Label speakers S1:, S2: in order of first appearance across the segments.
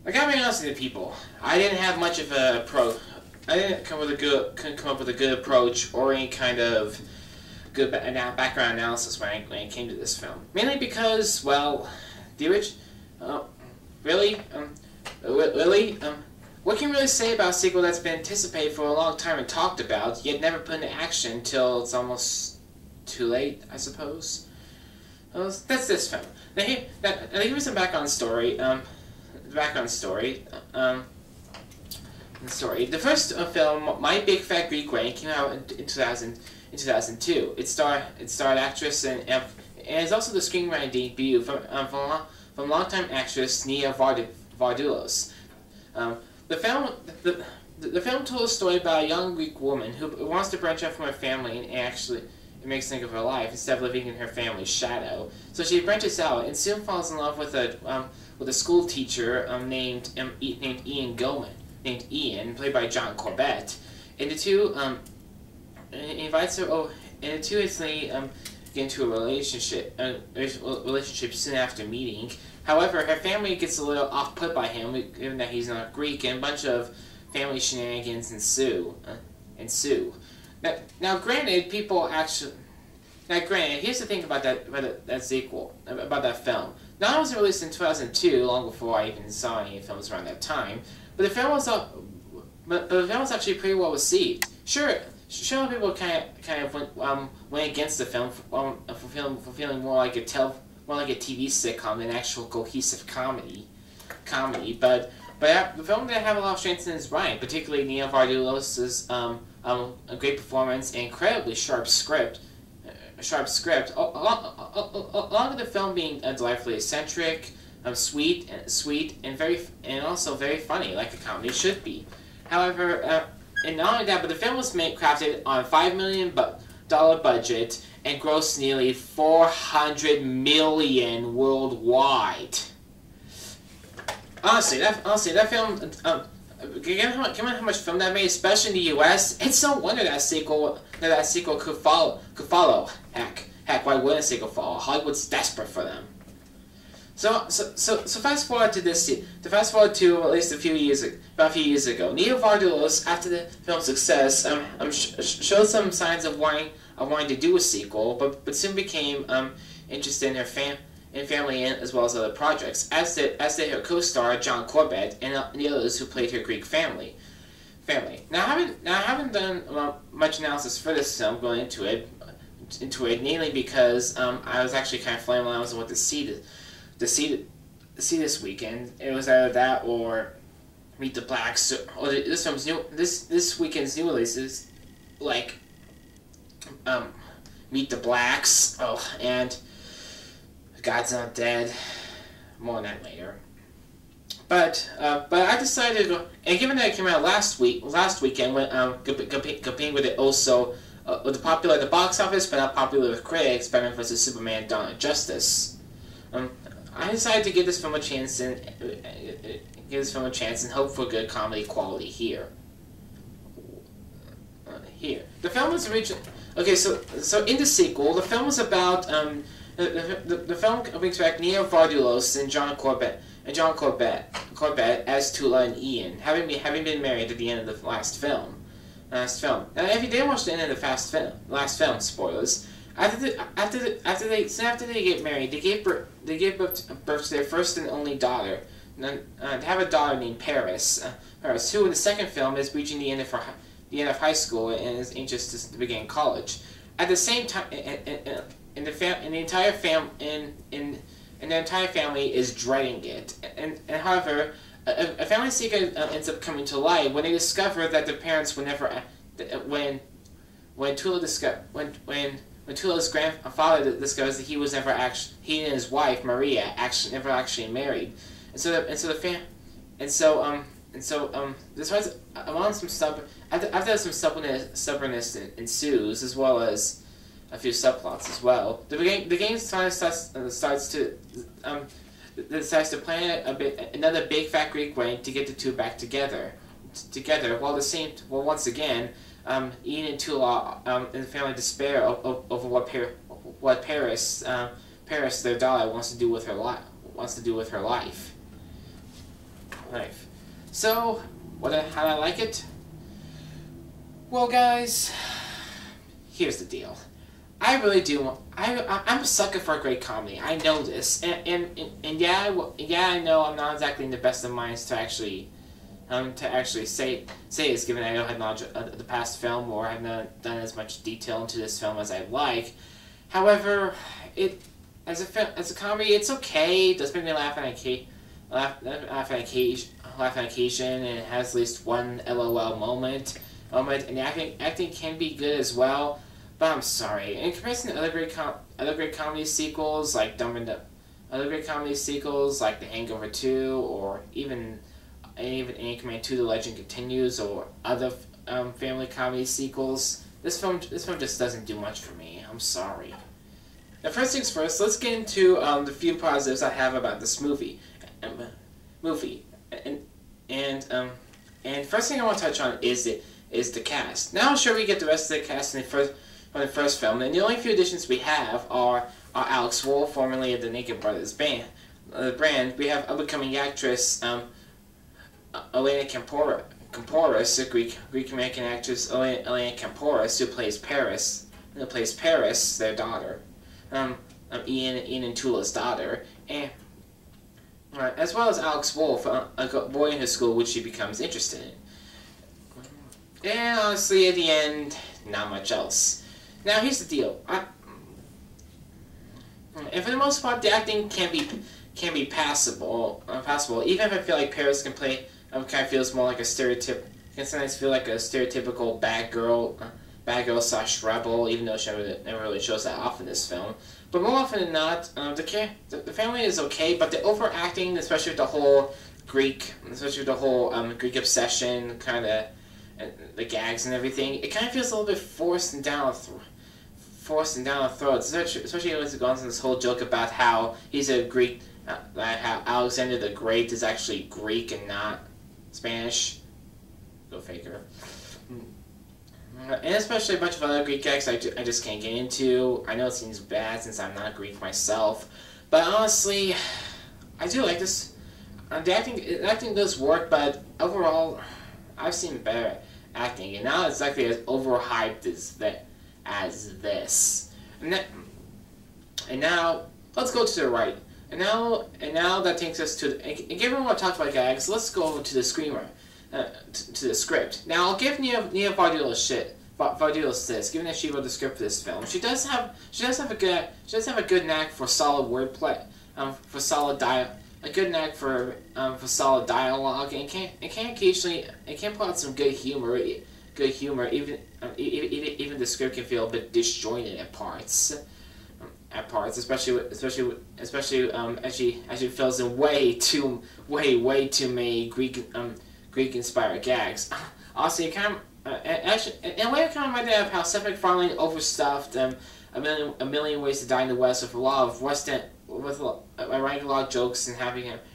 S1: I gotta be honest with you, people. I didn't have much of a I didn't couldn't come up with a good approach or any kind of good background analysis when it came to this film. Mainly because, well, the original. Really, what can you really say about a sequel that's been anticipated for a long time and talked about, yet never put into action until it's almost too late, I suppose? Well, that's this film. Now, here's some background story. The first film, My Big Fat Greek Wedding, came out in 2002. It starred actress and it's also the screenwriting debut from longtime actress Nia Vardalos. The film told a story about a young Greek woman who wants to branch out from her family and actually it makes think of her life instead of living in her family's shadow. So she branches out and soon falls in love with a school teacher named Ian Gilman, played by John Corbett. And the two invites her. And the two instantly get into a relationship soon after meeting. However, her family gets a little off-put by him, given that he's not Greek, and a bunch of family shenanigans ensue. Now, granted, here's the thing about that sequel, about that film. Not only was it released in 2002, long before I even saw any films around that time, but the film was actually pretty well received. Sure, people kind of went against the film for feeling more like a TV sitcom than actual cohesive comedy. But the film did have a lot of strengths in its writing, particularly Nia Vardalos' a great performance and incredibly sharp script. Along with the film being delightfully eccentric, sweet, and also very funny, like a comedy should be. However, and not only that, but the film was crafted on a $5 million budget and grossed nearly $400 million worldwide. Honestly, that film. Given how much film that made, especially in the U.S., it's no wonder that sequel could follow. Heck, why wouldn't a sequel follow? Hollywood's desperate for them. So fast forward to this. Fast forward to at least about a few years ago. Nia Vardalos, after the film's success, showed some signs of wanting to do a sequel, but soon became interested in her family as well as other projects, as did her co-star John Corbett and the others who played her Greek family. Now, I haven't done much analysis for this film going into it, mainly because I was actually kind of flailing around on what to see this weekend. It was either that or Meet the Blacks, or this weekend's new releases, like Meet the Blacks, and God's Not Dead. More on that later. But I decided to go, and given that it came out last weekend, when competing with it also popular at the box office but not popular with critics, Batman vs Superman: Dawn of Justice. I decided to give this film a chance and hope for good comedy quality here. The film was originally so in the sequel, the film was about the film brings back Nia Vardalos and John Corbett as Tula and Ian, having been married at the end of the last film. Now, if you didn't watch the end of the last film, spoilers. After they get married, they gave birth to their first and only daughter. They have a daughter named Paris, who in the second film is reaching the end of high school and is anxious to begin college. At the same time, the entire family is dreading it. And however, a family secret ends up coming to light when they discover that their parents were never when Tula's grandfather discovers that he and his wife Maria never actually married, this after some stubbornness ensues, as well as a few subplots as well. The game decides to plan another big fat Greek wedding to get the two back together. Once again, Ian and Tula and the family despair over what Paris, their daughter, wants to do with her life. life. So, how do I like it? Well, guys, here's the deal. I really do. I'm a sucker for a great comedy. I know this, and yeah, I know I'm not exactly in the best of minds to actually say this, given I don't have knowledge of the past film or have not done as much detail into this film as I'd like. However, as a comedy, it's okay. It does make me laugh on occasion, and it has at least one LOL moment, and the acting can be good as well. But I'm sorry, in comparison to other great comedy sequels like other great comedy sequels like The Hangover 2, or even Anchorman 2: The Legend Continues, or other family comedy sequels, this film just doesn't do much for me. I'm sorry. Now, first things first, let's get into the few positives I have about this movie. And first thing I want to touch on is the cast. Now, sure, we get the rest of the cast in the first film, and the only few additions we have are Alex Wolff, formerly of the Naked Brothers brand. We have up-and-coming actress Elena Kampouris, a Greek-American actress Elena Kampouris, who plays Paris, their daughter, Ian and Tula's daughter, and as well as Alex Wolff, a boy in his school which she becomes interested in. And honestly, at the end, not much else. Now, here's the deal. And for the most part, the acting can be passable. Even if I feel like Paris can play, kind of feels more like can sometimes feel like a stereotypical bad girl / rebel, even though she never really shows that off in this film. But more often than not, the family is okay, but the overacting, especially with the whole Greek obsession, kind of the gags and everything, it kind of feels a little bit forced and down our throats, especially when it goes on this whole joke about how he's a Greek, how Alexander the Great is actually Greek and not Spanish. Go figure. And especially a bunch of other Greek gags I just can't get into. I know it seems bad since I'm not Greek myself, but honestly, I do like this. The acting does work, but overall, I've seen better acting, and not exactly as overhyped as this. And now let's go to the right. And now that takes us to and given what I talked about gags, let's go to the to the script. Now I'll give Nia Vardalos this, given that she wrote the script for this film. She does have a good knack for solid wordplay, for solid a good knack for solid dialogue, and can put out some good humor. Even the script can feel a bit disjointed at parts. Especially as she fills in way too many Greek inspired gags. Also, in a way, it kind of reminded me of how Seth MacFarlane overstuffed A Million Ways to Die in the West with writing a lot of jokes and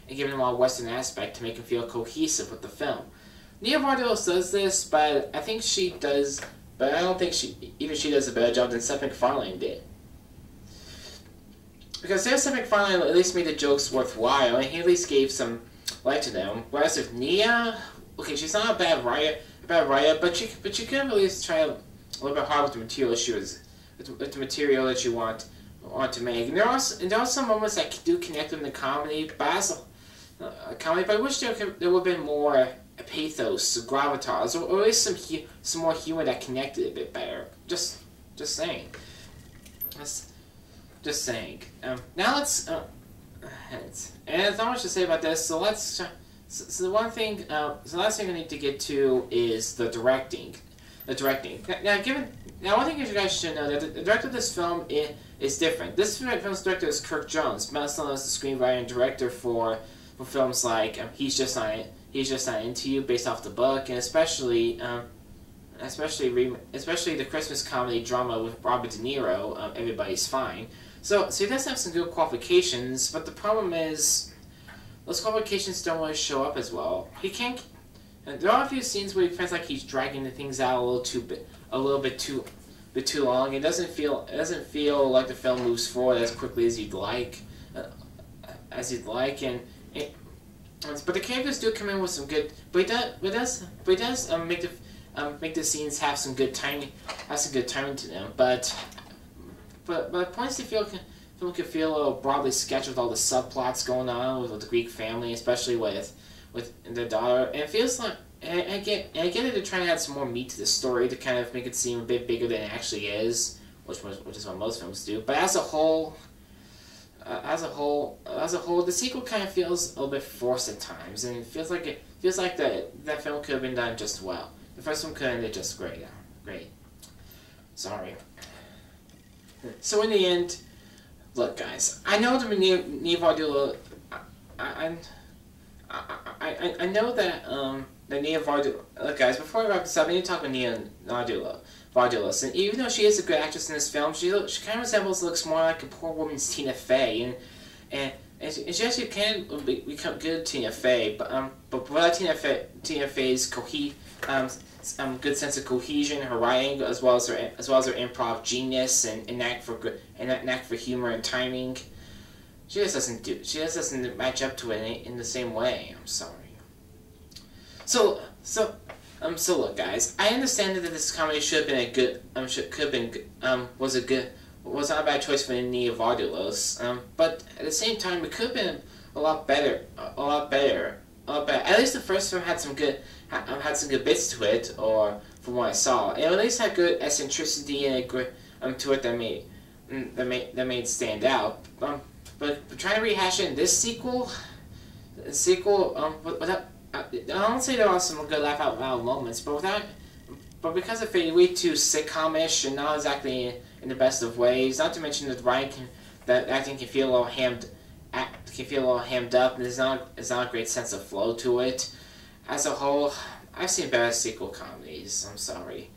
S1: giving them a lot of Western aspect to make him feel cohesive with the film. Nia Vardalos does this, but I think she does. But I don't think she does a better job than Seth MacFarlane did. Because Seth MacFarlane at least made the jokes worthwhile, and he at least gave some life to them. Whereas with Nia, okay, she's not a bad writer, but she could at least try a little bit hard with the material that you want to make. And there are some moments that do connect with the comedy, but I wish there would have been more pathos, gravitas, or at least some more humor that connected a bit better. Just saying. Just saying. Now let's. And there's not much to say about this. So let's. So the last thing I need to get to is the directing. Now, one thing you guys should know that the director of this film is different. This film's director is Kirk Jones, best known as the screenwriter and director for films like He's Just Not Into You, based off the book, and especially the Christmas comedy drama with Robert De Niro, Everybody's Fine. So he does have some good qualifications, but the problem is those qualifications don't really show up as well. There are a few scenes where he feels like he's dragging the things out a little bit too long. It doesn't feel like the film moves forward as quickly as you'd like, But the characters do come in with some good. But he does make the scenes have some good timing, to them. But at points the film can feel a little broadly sketched with all the subplots going on with the Greek family, especially with their daughter. And it feels like I get it. They're trying to add some more meat to the story to kind of make it seem a bit bigger than it actually is, which is what most films do. But as a whole, the sequel kind of feels a little bit forced at times, and it feels like that film could have been done just well. The first one could have ended just great. Sorry. So in the end, look, guys, I know the Nia Vardula. I know that the Nia Vardula. Look, guys, before I wrap this up, I need to talk about Nia Vardalos. And even though she is a good actress in this film, she kind of looks more like a poor woman's Tina Fey, and she actually can become good Tina Fey, but without Tina Fey's good sense of cohesion, her writing, as well as her improv genius and knack for humor and timing, she just doesn't match up to it in the same way. I'm sorry. So look, guys, I understand that this comedy should have been a good, was not a bad choice for Nia Vardalos, but at the same time, it could have been a lot better. At least the first film had some good bits to it, or from what I saw, it at least had good eccentricity and to it that made it stand out. But trying to rehash it in this sequel, without. I don't say there are some good laugh out loud moments, but because it faded way too sitcom-ish and not exactly in the best of ways. Not to mention that acting can feel a little hammed up, and there's not a great sense of flow to it. As a whole, I've seen better sequel comedies. I'm sorry.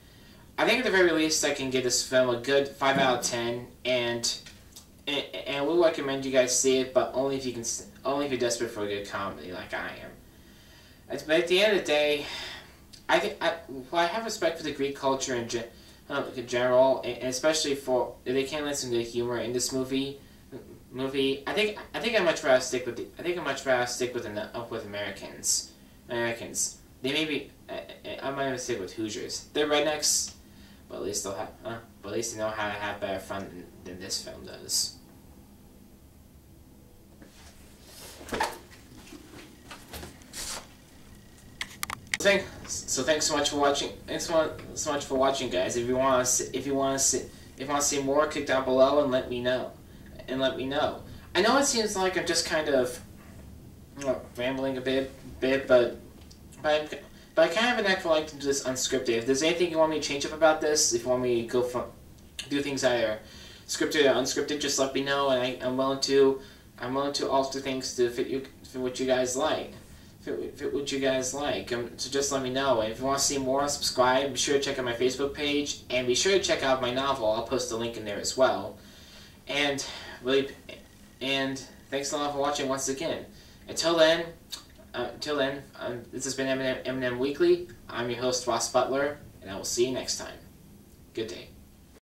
S1: I think at the very least I can give this film a good 5 out of 10, and we'll recommend you guys see it, but only if you're desperate for a good comedy like I am. But at the end of the day, I have respect for the Greek culture in general, and especially for they can let some good humor in this movie. I think I'd much rather stick with Americans. They maybe I might even stick with Hoosiers. They're rednecks, but at least they know how to have better fun than this film does. So thanks so much for watching. Thanks so much for watching, guys. If you want to see more, click down below and let me know. I know it seems like I'm just kind of rambling a bit, but I kind of have a knack for liking to do this unscripted. If there's anything you want me to change up about this, if you want me to do things either scripted or unscripted, just let me know, and I'm willing to alter things to fit what you guys like. So just let me know. And if you want to see more, subscribe. Be sure to check out my Facebook page, and be sure to check out my novel. I'll post a link in there as well. And thanks a lot for watching once again. Until then, this has been M&M Weekly. I'm your host, Ross Butler, and I will see you next time. Good day.